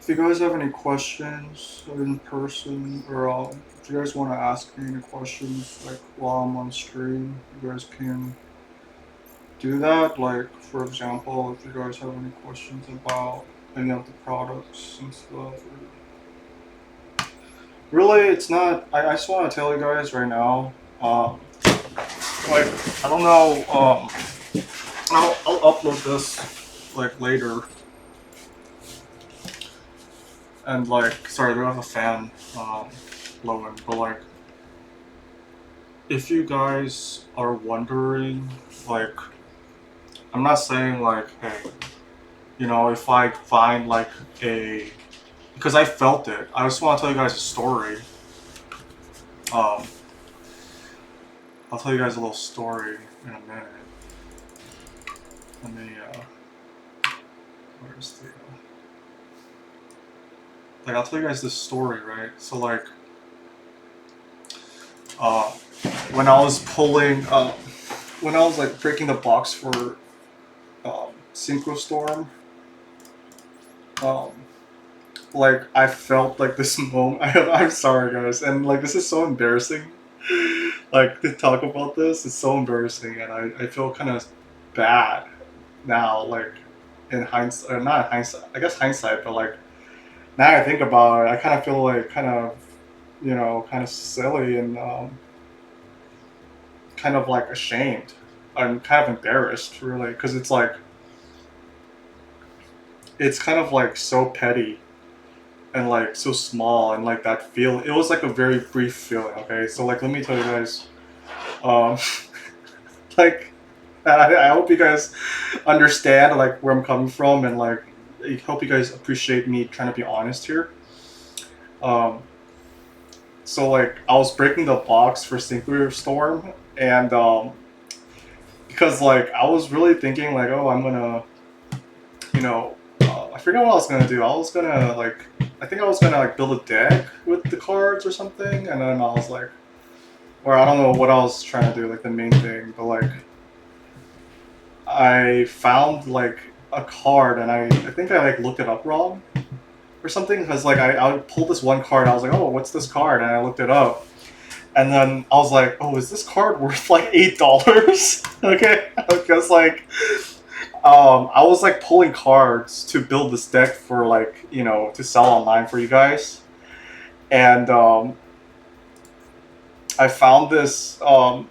If you guys have any questions in person, or if you guys want to ask me any questions, like while I'm on stream, you guys can do that. Like, for example, if you guys have any questions about any of the products and stuff. Really, it's not. I just want to tell you guys right now. Like, I don't know. I'll upload this like later, and like, sorry, we have a fan blowing, but like, if you guys are wondering, like, I'm not saying like, hey, if I find like a, because I felt it. I just want to tell you guys a story. Um, I'll tell you guys a little story in a minute. Let me, where's the, like, I'll tell you guys this story, right? So like, uh, when I was pulling, when I was like breaking the box for Synchro Storm, um, like I felt like this moment. I'm sorry, guys, and like this is so embarrassing. Like to talk about this, it's so embarrassing, and I feel kind of bad now. Like in hindsight, or not hindsight, I guess hindsight, but like now I think about it, I kind of feel like kind of kind of silly and kind of like ashamed. I'm kind of embarrassed, really, because it's kind of like so petty and like so small and like that feel. It was like a very brief feeling. Okay, so like let me tell you guys, um, like I hope you guys understand like where I'm coming from and like I hope you guys appreciate me trying to be honest here. Um, so like I was breaking the box for Synchro Storm and because like I was really thinking like oh I'm gonna I forgot what I was gonna do. I was gonna like I think I was gonna like build a deck with the cards or something, and then I was like, or I don't know what I was trying to do, like the main thing, but like I found like a card, and I think I like looked it up wrong or something because like I pulled this one card, I was like, oh, what's this card, and I looked it up, and then I was like, oh, is this card worth like $8? Okay, because like I was like pulling cards to build this deck for like to sell online for you guys, and I found this. Oh,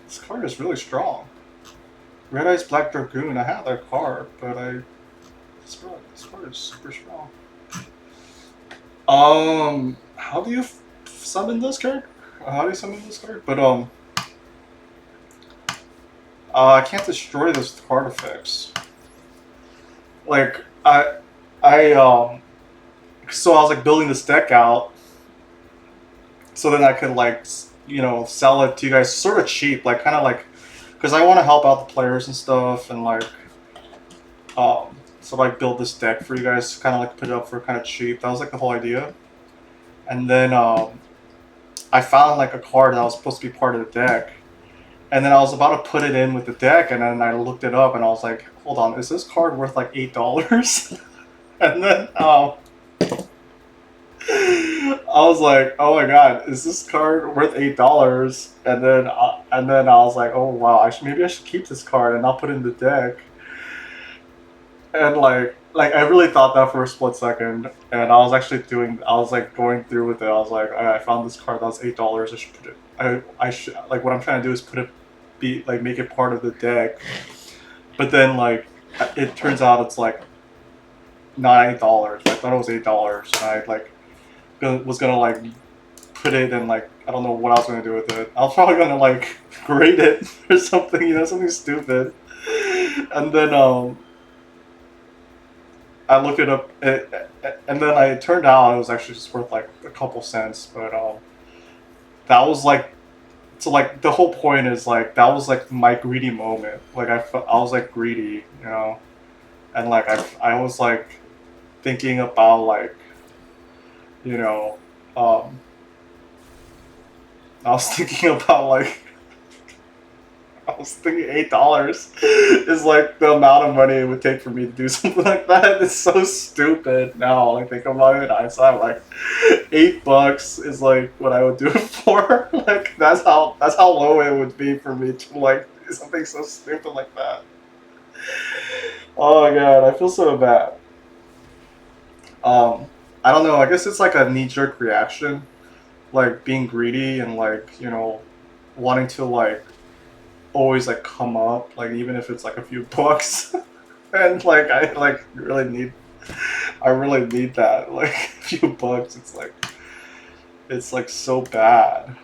this card is really strong. Red Eyes Black Dragoon. I had that card, but this card is super strong. How do you summon this card? How do you summon this card? But I can't destroy this card effects. Like I so I was like building this deck out, so then I could like sell it to you guys sort of cheap, like kind of like because I want to help out the players and stuff, and like so like build this deck for you guys, kind of like put it up for kind of cheap. That was like the whole idea, and then I found like a card that was supposed to be part of the deck, and then I was about to put it in with the deck, and then I looked it up, and I was like, hold on, is this card worth like $8? And then I was like, "Oh my god, is this card worth $8?" And then I was like, "Oh wow, maybe I should keep this card and not put it in the deck." And like I really thought that for a split second, and I was like going through with it. I was like, I found this card that was $8. I should put it. I should like what I'm trying to do is put it be like make it part of the deck. But then like it turns out it's like not $8. I thought it was $8, and I like was gonna like put it in like I don't know what I was gonna do with it. I was probably gonna like grade it or something, something stupid. And then I looked it up, and then it turned out it was actually just worth like a couple cents. But that was like so like the whole point is like that was like my greedy moment. Like I was like greedy, and like I was like thinking about like you know um, I was thinking about like I was thinking $8 is like the amount of money it would take for me to do something like that. It's so stupid now. Like think about it, I saw like $8 is like what I would do it for. Like that's how low it would be for me to like do something so stupid like that. Oh my god, I feel so bad. Um, I don't know. I guess it's like a knee jerk reaction, like being greedy and like wanting to like always like come up, like even if it's like a few bucks, and like I like really need, I really need that like a few bucks. It's like so bad.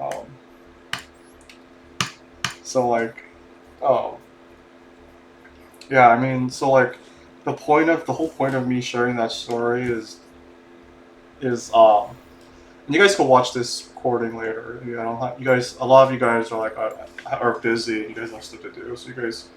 Um, so like, oh yeah, I mean, so like the whole point of me sharing that story is you guys can watch this recording later. You know, you guys, a lot of you guys are like are busy. You guys have stuff to do, so you guys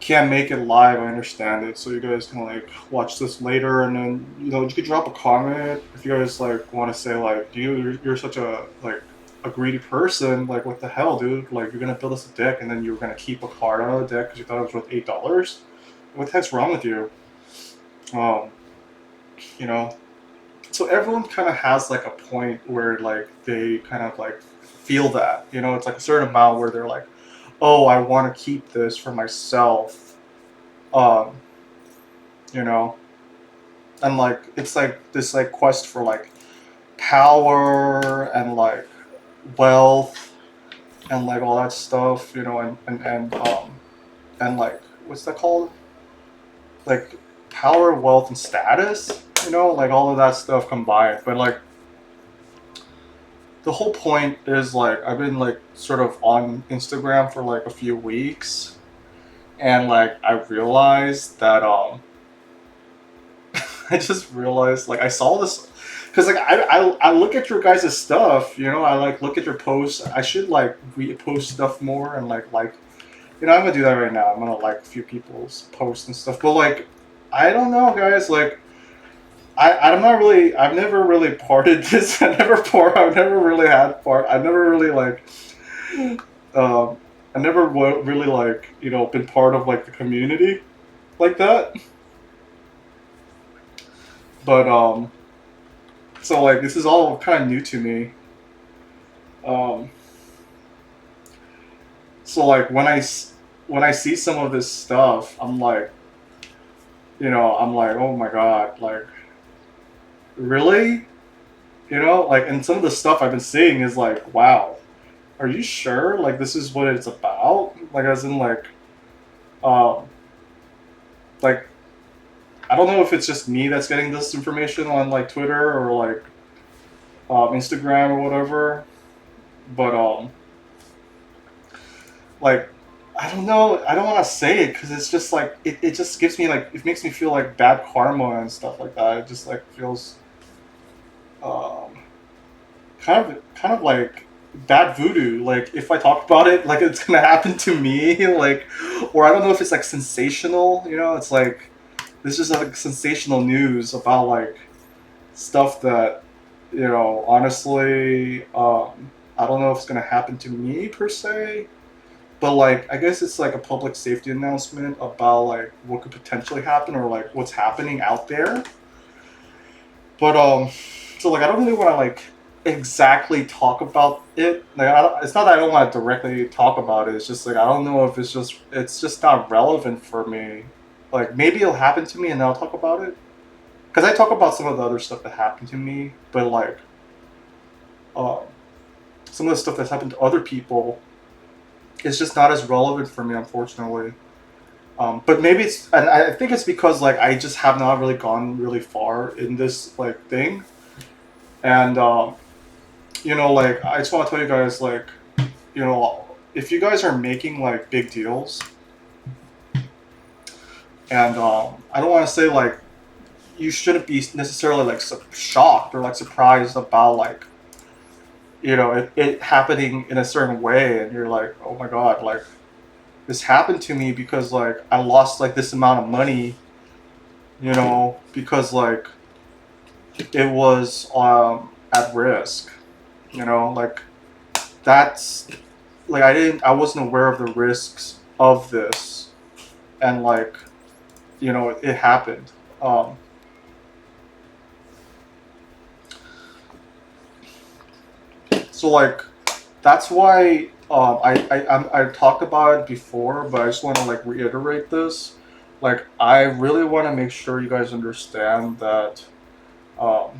can't make it live. I understand it, so you guys can like watch this later, and then you could drop a comment if you guys like want to say like, you're such a like a greedy person. Like, what the hell, dude? Like, you're gonna build us a deck, and then you're gonna keep a card out of the deck because you thought it was worth $8. What the heck's wrong with you? Um, you know, so everyone kind of has like a point where like they kind of like feel that it's like a certain amount where they're like, oh, I want to keep this for myself, um you know and like it's like this like quest for like power and like wealth and like all that stuff, and like what's that called, like power, wealth, and status, like all of that stuff combined. But like the whole point is like I've been like sort of on Instagram for like a few weeks, and like I realized that I just realized like I saw this because like I look at your guys' stuff, I like look at your posts. I should like repost stuff more and like I'm gonna do that right now. I'm gonna like a few people's posts and stuff. But like I don't know, guys. Like I'm not really. I've never really parted this. I've never really had part. I've never really like. Um, I never really like been part of like the community like that. But so like this is all kind of new to me. Um, so like when I see some of this stuff, I'm like, I'm like, oh my god, like really, like, and some of the stuff I've been seeing is like, wow, are you sure? Like this is what it's about? Like as in um, like I don't know if it's just me that's getting this information on like Twitter or like Instagram or whatever, but like I don't know. I don't want to say it because it's just like it just gives me like it makes me feel like bad karma and stuff like that. It just like feels um, kind of like bad voodoo. Like if I talk about it, like it's gonna happen to me. Like, or I don't know if it's like sensational. It's like this is like sensational news about like stuff that honestly, I don't know if it's gonna happen to me per se, but like I guess it's like a public safety announcement about like what could potentially happen or like what's happening out there. But so like I don't really want to like exactly talk about it. Like it's not that I don't want to directly talk about it. It's just like I don't know if it's just not relevant for me. Like maybe it'll happen to me and then I'll talk about it because I talk about some of the other stuff that happened to me, but like um, some of the stuff that's happened to other people is just not as relevant for me, unfortunately. But maybe and I think it's because like I just have not really gone really far in this like thing, and like I just want to tell you guys like, if you guys are making like big deals, and I don't want to say like you shouldn't be necessarily like shocked or like surprised about like it happening in a certain way, and you're like, oh my god, like this happened to me because like I lost like this amount of money, because like it was at risk, like that's like I wasn't aware of the risks of this, and like, it happened. Um, so like, that's why I talked about it before, but I just want to like reiterate this. Like, I really want to make sure you guys understand that, um,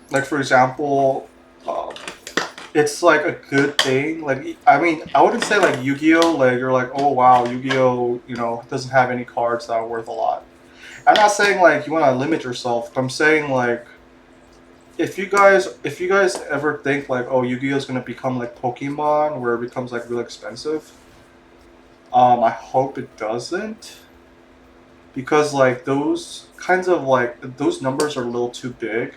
like for example, um, it's like a good thing. Like, I mean, I wouldn't say like Yu-Gi-Oh. Like, you're like, oh wow, Yu-Gi-Oh. Doesn't have any cards that are worth a lot. I'm not saying like you want to limit yourself. But I'm saying like, if you guys ever think like, oh, Yu-Gi-Oh is gonna become like Pokemon, where it becomes like really expensive, I hope it doesn't, because like those kinds of like those numbers are a little too big.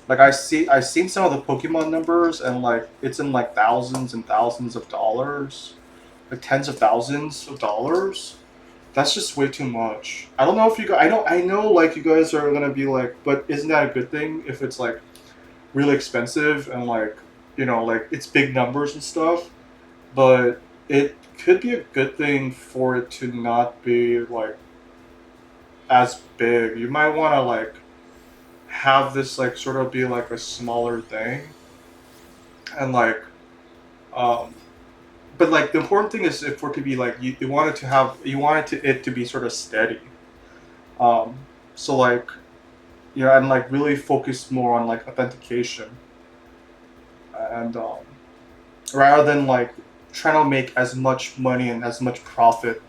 Like, I've seen some of the Pokemon numbers, and like it's in like thousands and thousands of dollars, like tens of thousands of dollars. That's just way too much. I don't know if you guys. I know like you guys are gonna be like, but isn't that a good thing if it's like really expensive and like, like it's big numbers and stuff? But it could be a good thing for it to not be like as big. You might want to like have this like sort of be like a smaller thing, and like, um but like the important thing is for it to be like you want it to have you want it to be sort of steady. So like, and like really focus more on like authentication, and rather than like trying to make as much money and as much profit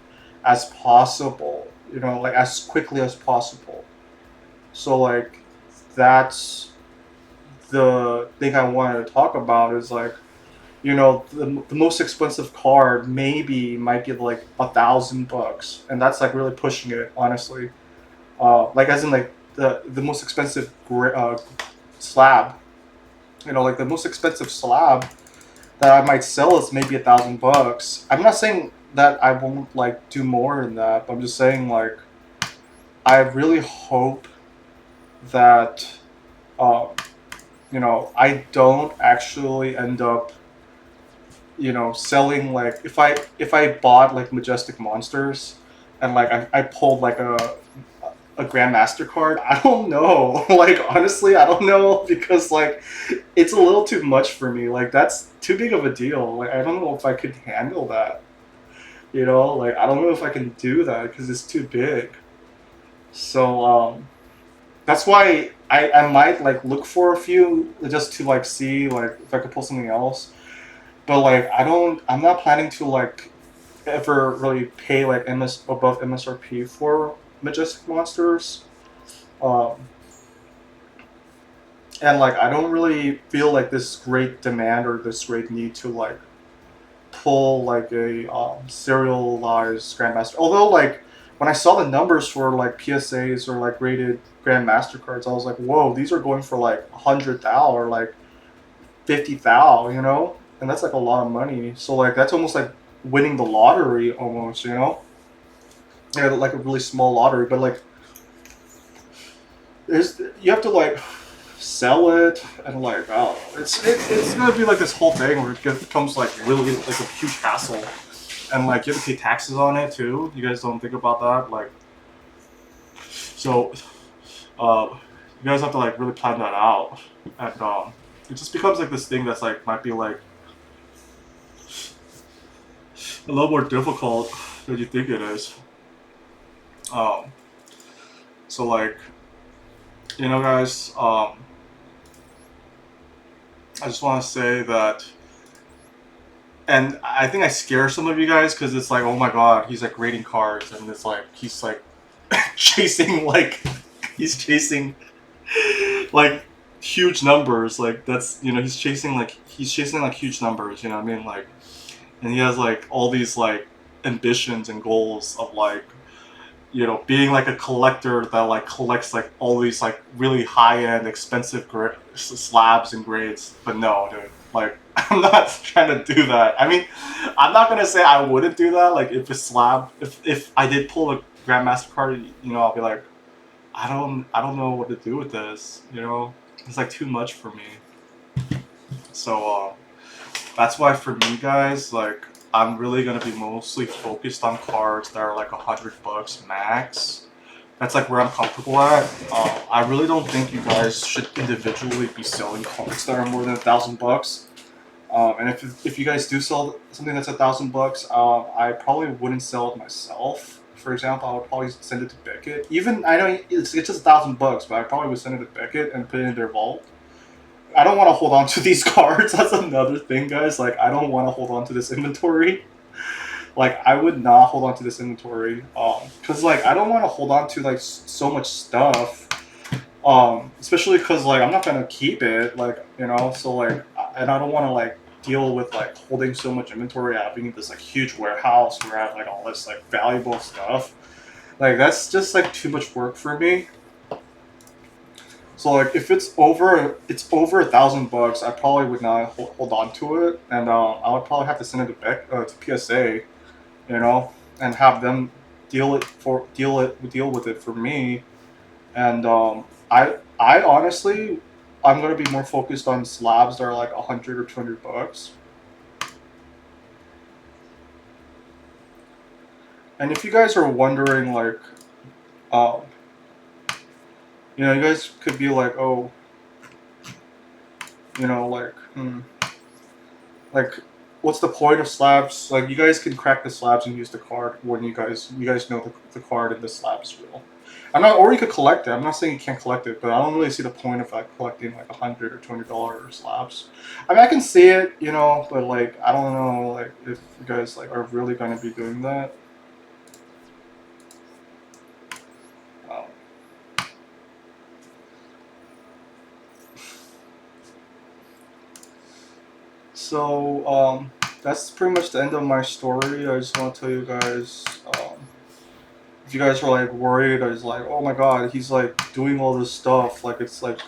as possible, like as quickly as possible. So like, that's the thing I wanted to talk about, is like, the most expensive card maybe might be like $1,000, and that's like really pushing it, honestly. Like, as in like the most expensive slab. Like the most expensive slab that I might sell is maybe $1,000. I'm not saying that I won't like do more than that, but I'm just saying like, I really hope that, um, I don't actually end up, selling, like, if I bought like Majestic Monsters, and like I pulled like a Grandmaster card. I don't know. Like, honestly, I don't know, because like it's a little too much for me. Like, that's too big of a deal. Like, I don't know if I could handle that. Like, I don't know if I can do that because it's too big. So that's why I might like look for a few just to like see like if I could pull something else. But like, I'm not planning to like ever really pay like above MSRP for Majestic Monsters. Um, and like, I don't really feel like this great demand or this great need to like pull like a serialized Grandmaster. Although like, when I saw the numbers for like PSAs or like rated Grandmaster cards, I was like, whoa, these are going for like 100,000 or like 50,000, and that's like a lot of money. So like, that's almost like winning the lottery almost, yeah, like a really small lottery. But like, you have to like sell it, and like, oh, it's gonna be like this whole thing where it becomes like really like a huge hassle, and like you have to pay taxes on it too. You guys don't think about that, like, so you guys have to like really plan that out, and it just becomes like this thing that's like might be like a little more difficult than you think it is. Um, so like, guys, I just want to say that, and I think I scare some of you guys because it's like, oh my god, he's like rating cards, and it's like he's like chasing like he's chasing like huge numbers. Like, that's, he's chasing like huge numbers. You know what I mean? Like, and he has like all these like ambitions and goals of like, being like a collector that like collects like all these like really high end, expensive slabs and grades. But no, dude, like, I'm not trying to do that. I mean, I'm not gonna say I wouldn't do that. Like, if I did pull a Grandmaster card, I'll be like, I don't know what to do with this. It's like too much for me. So That's why for me, guys, like I'm really gonna be mostly focused on cards that are like $100 max. That's like where I'm comfortable at. I really don't think you guys should individually be selling cards that are more than $1,000. And if you guys do sell something that's $1,000, I probably wouldn't sell it myself. For example, I would probably send it to Beckett. Even I know it's just $1,000, but I probably would send it to Beckett and put it in their vault. I don't want to hold on to these cards. That's another thing, guys. Like I don't want to hold on to this inventory. Like I would not hold on to this inventory. Cause like I don't want to hold on to like so much stuff. Especially because like I'm not gonna keep it. Like so like and I don't want to like deal with like holding so much inventory, having this like huge warehouse where I have like all this like valuable stuff. Like that's just like too much work for me. So like if it's over $1,000, I probably would not hold on to it, and I would probably have to send it to PSA, you know, and have them deal with it for me. And I honestly I'm gonna be more focused on slabs that are like 100 or 200 bucks. And if you guys are wondering like, um, you guys could be like, oh, like, like what's the point of slabs? Like you guys can crack the slabs and use the card when you guys know the card and the slab is real. I'm not, or you could collect it. I'm not saying you can't collect it, but I don't really see the point of like collecting like $100 or $200 slabs. I mean, I can see it, but like I don't know, like if you guys like are really going to be doing that. Um, so that's pretty much the end of my story. I just want to tell you guys. If you guys are like worried, I was like, oh my god, he's like doing all this stuff. Like it's like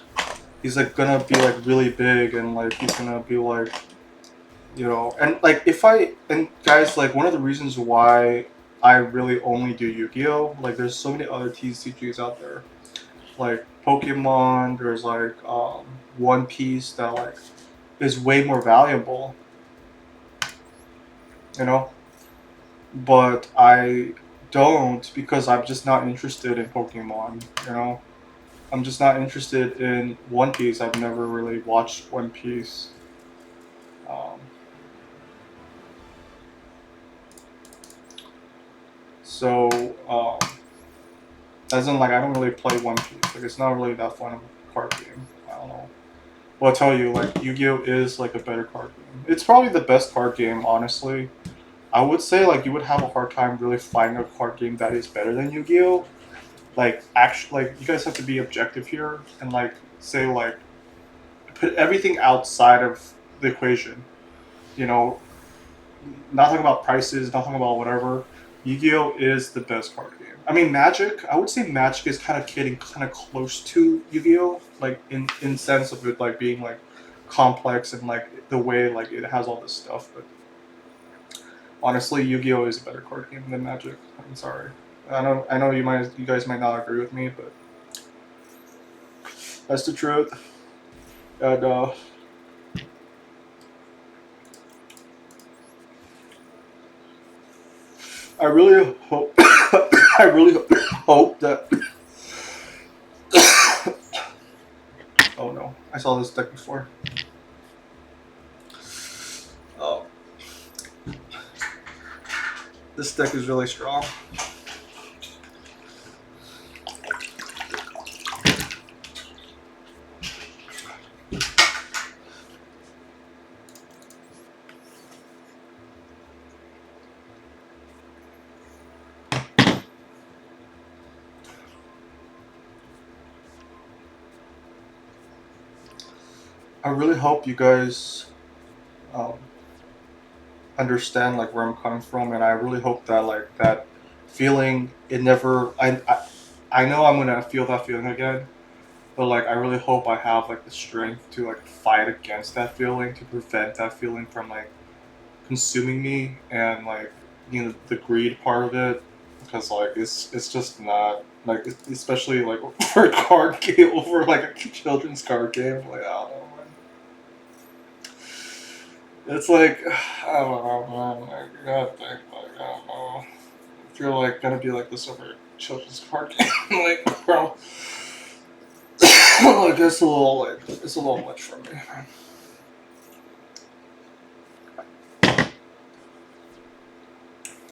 he's like gonna be like really big and like he's gonna be like and like if I and guys like one of the reasons why I really only do Yu-Gi-Oh! Like there's so many other TCGs out there. Like Pokemon, there's like One Piece that like is way more valuable, you know? But I don't because I'm just not interested in Pokemon, I'm just not interested in One Piece. I've never really watched One Piece. Um, so, as in, like, I don't really play One Piece. Like, it's not really that fun of a card game. I don't know. Well, I'll tell you, like, Yu-Gi-Oh! Is, like, a better card game. It's probably the best card game, honestly. I would say, like, you would have a hard time really finding a card game that is better than Yu-Gi-Oh! Like, actually, like, you guys have to be objective here and, like, say, like, put everything outside of the equation. You know, not talking about prices, not talking about whatever. Yu-Gi-Oh is the best card game. I mean, Magic. I would say Magic is kind of getting kind of close to Yu-Gi-Oh, like in sense of it like being like complex and like the way like it has all this stuff. But honestly, Yu-Gi-Oh is a better card game than Magic. I'm sorry. I know you guys might not agree with me, but that's the truth. And I really hope I really hope that. Oh no, I saw this deck before. Oh, this deck is really strong. I really hope you guys um, understand like where I'm coming from, and I really hope that like that feeling it never. I know I'm gonna feel that feeling again, but like I really hope I have like the strength to like fight against that feeling to prevent that feeling from like consuming me and like the greed part of it because like it's just not like especially like for a card game over like a children's card game like I don't know. It's like I don't know, man. Like, you gotta think, like, I don't know. If you're like gonna be like this over a children's card game, like, bro, like it's a little much for me.